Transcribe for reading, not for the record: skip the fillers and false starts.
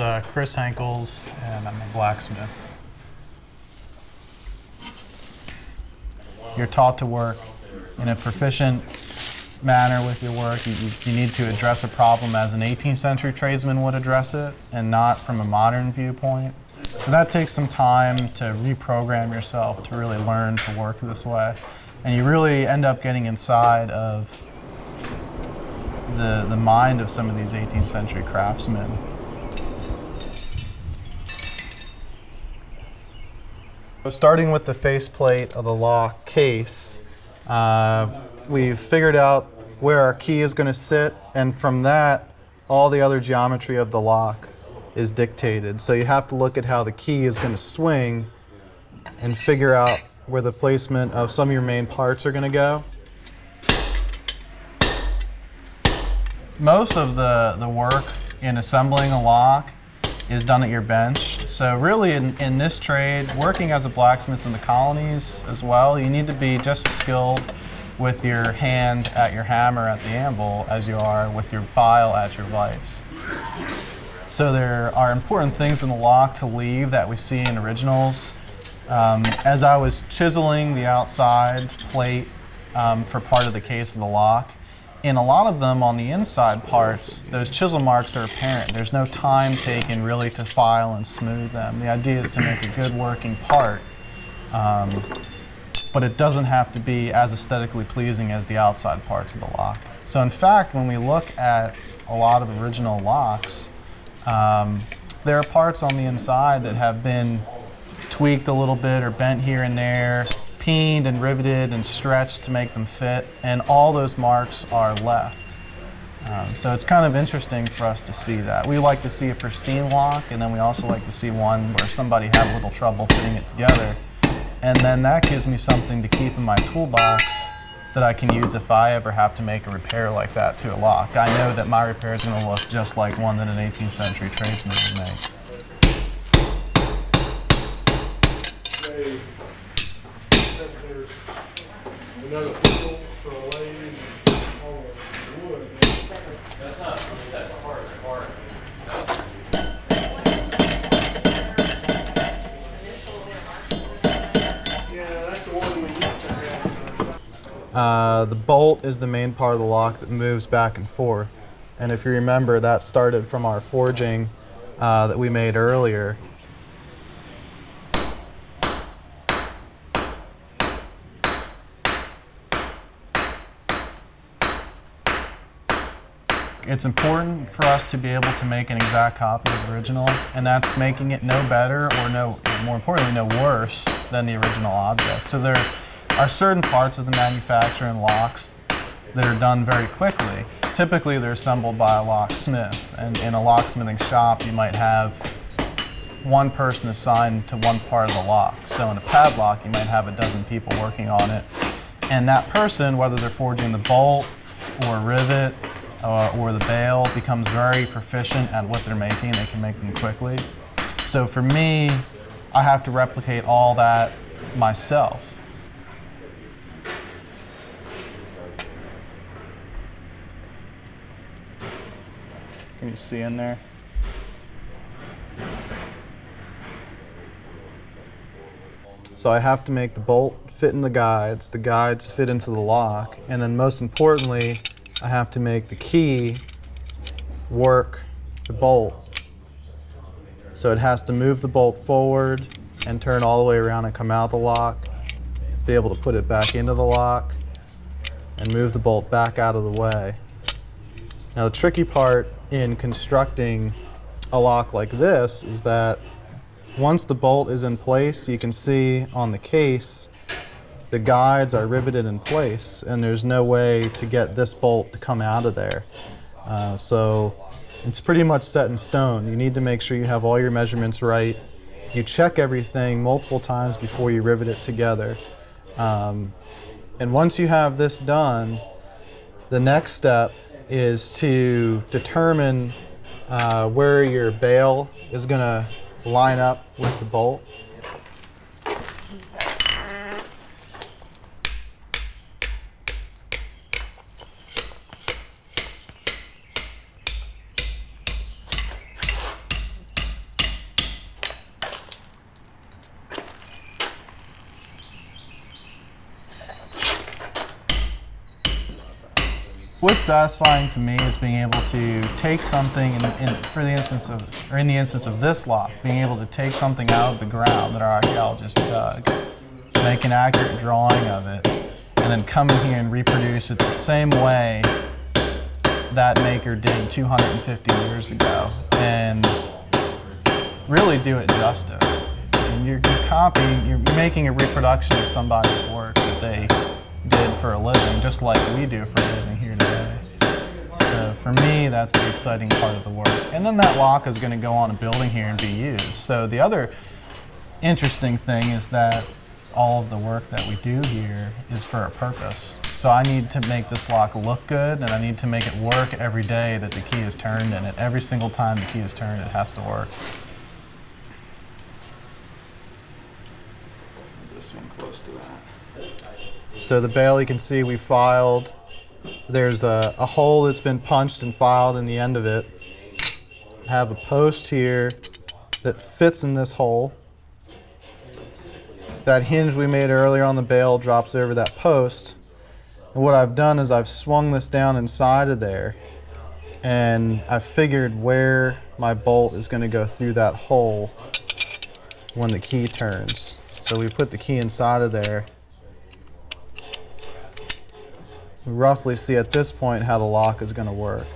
is Chris Henkels, and I'm a blacksmith. You're taught to work in a proficient manner with your work. You need to address a problem as an 18th century tradesman would address it, and not from a modern viewpoint. So that takes some time to reprogram yourself to really learn to work this way. And you really end up getting inside of the mind of some of these 18th century craftsmen. So starting with the faceplate of the lock case, we've figured out where our key is going to sit, and from that, all the other geometry of the lock is dictated. So you have to look at how the key is going to swing and figure out where the placement of some of your main parts are going to go. Most of the work in assembling a lock is done at your bench. So really in this trade, working as a blacksmith in the colonies as well, you need to be just as skilled with your hand at your hammer at the anvil as you are with your file at your vise. So there are important things in the lock to leave that we see in originals. As I was chiseling the outside plate for part of the case of the lock, in a lot of them on the inside parts, those chisel marks are apparent. There's no time taken really to file and smooth them. The idea is to make a good working part, but it doesn't have to be as aesthetically pleasing as the outside parts of the lock. So in fact, when we look at a lot of original locks, there are parts on the inside that have been tweaked a little bit or bent here and there, peened and riveted and stretched to make them fit, and all those marks are left. So it's kind of interesting for us to see that. We like to see a pristine lock, and then we also like to see one where somebody had a little trouble putting it together. And then that gives me something to keep in my toolbox that I can use if I ever have to make a repair like that to a lock. I know that my repair is going to look just like one that an 18th century tradesman would make. Another wheel for a lathe on wood. That's not part of the part. Yeah, that's the one we used to have. The bolt is the main part of the lock that moves back and forth. And if you remember, that started from our forging that we made earlier. It's important for us to be able to make an exact copy of the original, and that's making it no better or more importantly, no worse than the original object. So there are certain parts of the manufacture in locks that are done very quickly. Typically, they're assembled by a locksmith, and in a locksmithing shop, you might have one person assigned to one part of the lock. So in a padlock, you might have a dozen people working on it, and that person, whether they're forging the bolt or a rivet, or the bail, becomes very proficient at what they're making. They can make them quickly. So for me, I have to replicate all that myself. Can you see in there? So I have to make the bolt fit in the guides fit into the lock, and then most importantly, I have to make the key work the bolt. So it has to move the bolt forward and turn all the way around and come out of the lock, be able to put it back into the lock, and move the bolt back out of the way. Now the tricky part in constructing a lock like this is that once the bolt is in place, you can see on the case the guides are riveted in place, and there's no way to get this bolt to come out of there. So it's pretty much set in stone. You need to make sure you have all your measurements right. You check everything multiple times before you rivet it together. And once you have this done, the next step is to determine where your bail is going to line up with the bolt. What's satisfying to me is being able to take something, in the instance of this lock, being able to take something out of the ground that our archaeologist dug, make an accurate drawing of it, and then come in here and reproduce it the same way that maker did 250 years ago, and really do it justice. And you're copying, you're making a reproduction of somebody's work that they did for a living, just like we do for a living here today. So for me, that's the exciting part of the work. And then that lock is going to go on a building here and be used. So the other interesting thing is that all of the work that we do here is for a purpose. So I need to make this lock look good, and I need to make it work every day that the key is turned in it. Every single time the key is turned, it has to work. This one close to that. So the bail, you can see we filed. There's a hole that's been punched and filed in the end of it. I have a post here that fits in this hole. That hinge we made earlier on the bail drops over that post. And what I've done is I've swung this down inside of there, and I've figured where my bolt is going to go through that hole when the key turns. So we put the key inside of there. We roughly see at this point how the lock is going to work.